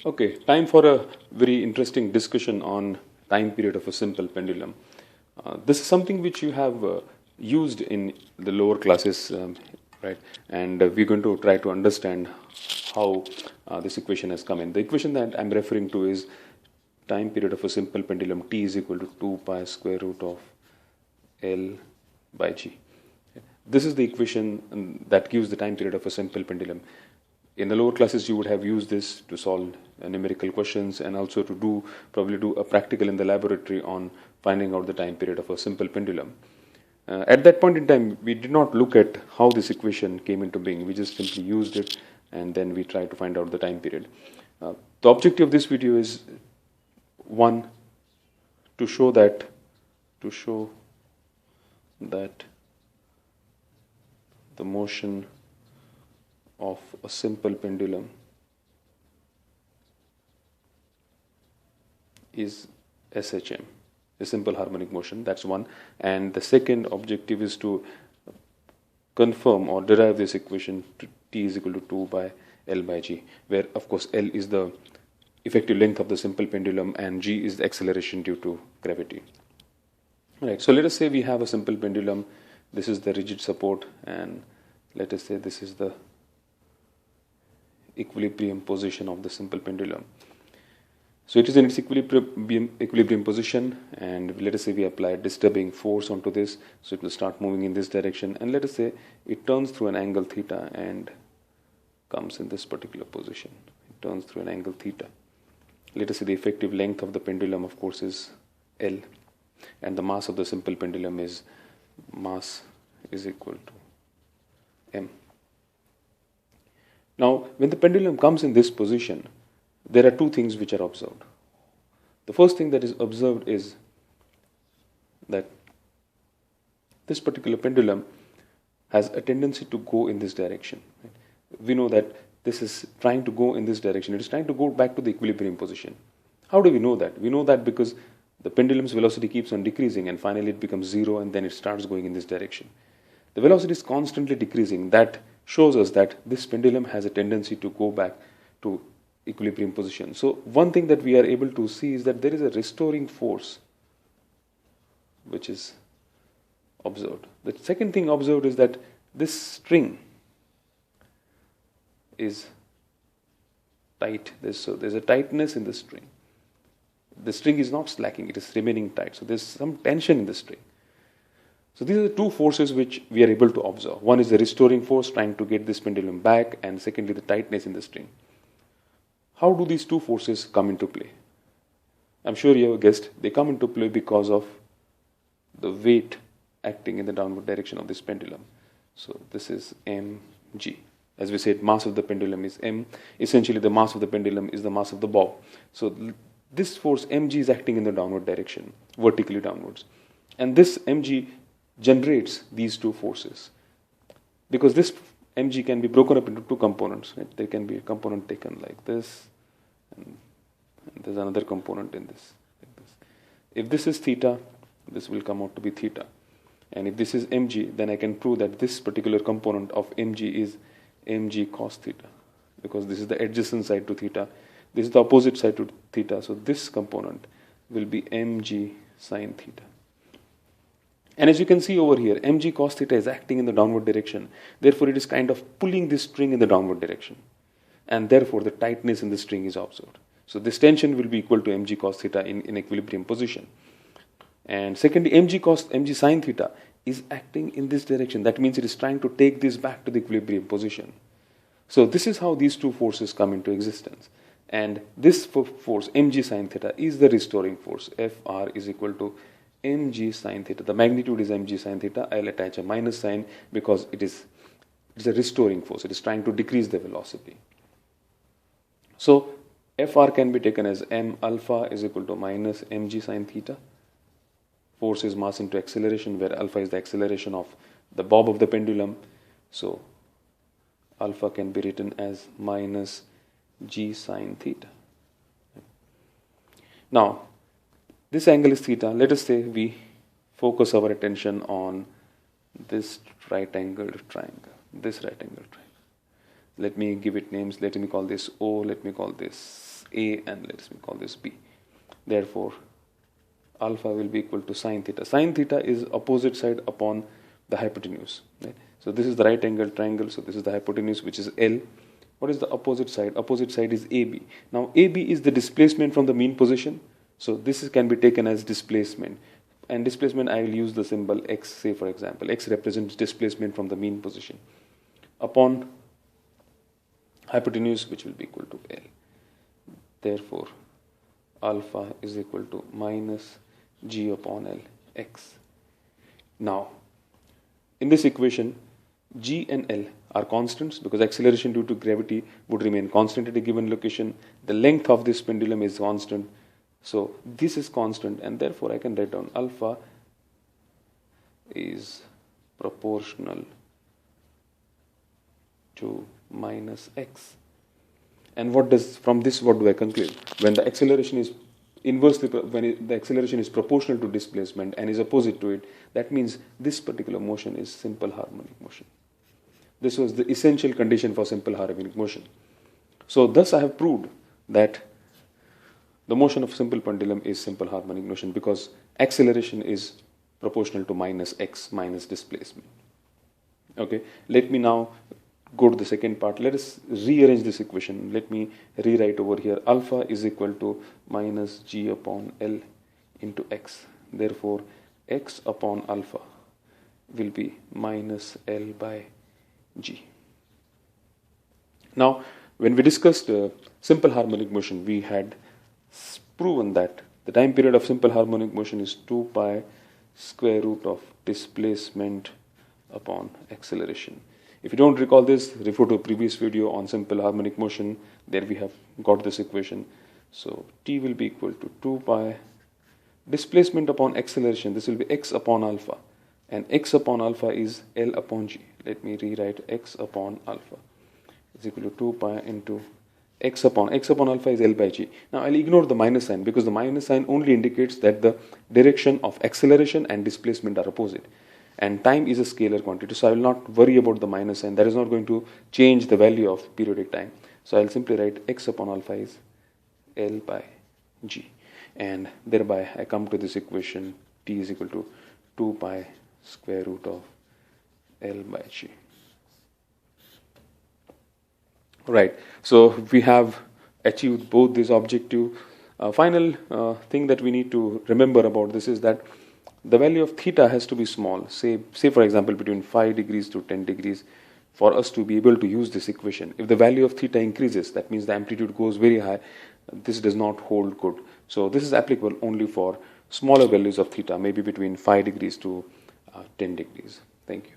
Okay, time for a very interesting discussion on time period of a simple pendulum. This is something which you have used in the lower classes, right? And we're going to try to understand how this equation has come in. The equation that I'm referring to is time period of a simple pendulum t is equal to 2 pi square root of L by G. This is the equation that gives the time period of a simple pendulum. In the lower classes, you would have used this to solve numerical questions and also to probably do a practical in the laboratory on finding out the time period of a simple pendulum. At that point in time, we did not look at how this equation came into being. We just simply used it and then we tried to find out the time period. The objective of this video is one, to show that the motion of a simple pendulum is SHM, a simple harmonic motion. That's one. And the second objective is to confirm or derive this equation to t is equal to 2 by L by G, where of course L is the effective length of the simple pendulum and G is the acceleration due to gravity. Right. So let us say we have a simple pendulum. This is the rigid support, and let us say this is the equilibrium position of the simple pendulum. So it is in its equilibrium position, and let us say we apply a disturbing force onto this, so it will start moving in this direction, and let us say it turns through an angle theta and comes in this particular position. It turns through an angle theta. Let us say the effective length of the pendulum, of course, is L, and the mass of the simple pendulum is mass is equal to m. Now, when the pendulum comes in this position, there are two things which are observed. The first thing that is observed is that this particular pendulum has a tendency to go in this direction. We know that this is trying to go in this direction. It is trying to go back to the equilibrium position. How do we know that? We know that because the pendulum's velocity keeps on decreasing and finally it becomes zero and then it starts going in this direction. The velocity is constantly decreasing. That shows us that this pendulum has a tendency to go back to equilibrium position. So one thing that we are able to see is that there is a restoring force which is observed. The second thing observed is that this string is tight. So there's a tightness in the string. The string is not slacking, it is remaining tight. So there's some tension in the string. So these are the two forces which we are able to observe. One is the restoring force trying to get this pendulum back, and secondly the tightness in the string. How do these two forces come into play? I'm sure you have guessed. They come into play because of the weight acting in the downward direction of this pendulum. So this is mg. As we said, mass of the pendulum is m. Essentially the mass of the pendulum is the mass of the bob. So this force mg is acting in the downward direction, vertically downwards. And this mg generates these two forces. Because this mg can be broken up into two components. Right? There can be a component taken like this, and there's another component in this, like this. If this is theta, this will come out to be theta. And if this is mg, then I can prove that this particular component of mg is mg cos theta, because this is the adjacent side to theta. This is the opposite side to theta. So this component will be mg sin theta. And as you can see over here, mg cos theta is acting in the downward direction. Therefore, it is kind of pulling this string in the downward direction. And therefore, the tightness in the string is observed. So this tension will be equal to mg cos theta in equilibrium position. And secondly, mg sin theta is acting in this direction. That means it is trying to take this back to the equilibrium position. So this is how these two forces come into existence. And this force, mg sin theta, is the restoring force. Fr is equal to mg sin theta. The magnitude is mg sin theta. I'll attach a minus sign because it's a restoring force. It is trying to decrease the velocity. So Fr can be taken as m alpha is equal to minus mg sin theta. Force is mass into acceleration, where alpha is the acceleration of the bob of the pendulum. So alpha can be written as minus g sin theta. Now, this angle is theta. Let us say we focus our attention on this right angled triangle, this right angled triangle. Let me give it names. Let me call this O, let me call this A and let's call this B. Therefore, alpha will be equal to sine theta. Sine theta is opposite side upon the hypotenuse. Right? So this is the right angle triangle. So this is the hypotenuse, which is L. What is the opposite side? Opposite side is AB. Now AB is the displacement from the mean position. So this can be taken as displacement. And displacement, I will use the symbol X, say for example. X represents displacement from the mean position upon hypotenuse, which will be equal to L. Therefore, alpha is equal to minus G upon L X. Now, in this equation, G and L are constants because acceleration due to gravity would remain constant at a given location. The length of this pendulum is constant. So this is constant, and therefore I can write down alpha is proportional to minus x. And from this what do I conclude? When the acceleration is the acceleration is proportional to displacement and is opposite to it, that means this particular motion is simple harmonic motion. This was the essential condition for simple harmonic motion. So thus I have proved that the motion of simple pendulum is simple harmonic motion because acceleration is proportional to minus x minus displacement. Okay, let me now go to the second part. Let us rearrange this equation. Let me rewrite over here. Alpha is equal to minus G upon L into x. Therefore, x upon alpha will be minus L by G. Now, when we discussed simple harmonic motion, we had proven that the time period of simple harmonic motion is 2 pi square root of displacement upon acceleration. If you don't recall this, refer to a previous video on simple harmonic motion. There we have got this equation. So T will be equal to 2 pi displacement upon acceleration. This will be x upon alpha, and x upon alpha is L upon G. Let me rewrite x upon alpha is equal to 2 pi into x upon alpha is L by G. Now I'll ignore the minus sign because the minus sign only indicates that the direction of acceleration and displacement are opposite. And time is a scalar quantity, so I will not worry about the minus sign. That is not going to change the value of periodic time. So I'll simply write x upon alpha is L by G. And thereby I come to this equation, T is equal to 2 pi square root of L by G. Right, so we have achieved both this objective. Final thing that we need to remember about this is that the value of theta has to be small, say for example between 5 degrees to 10 degrees for us to be able to use this equation. If the value of theta increases, that means the amplitude goes very high. This does not hold good. So this is applicable only for smaller values of theta, maybe between 5 degrees to 10 degrees. Thank you.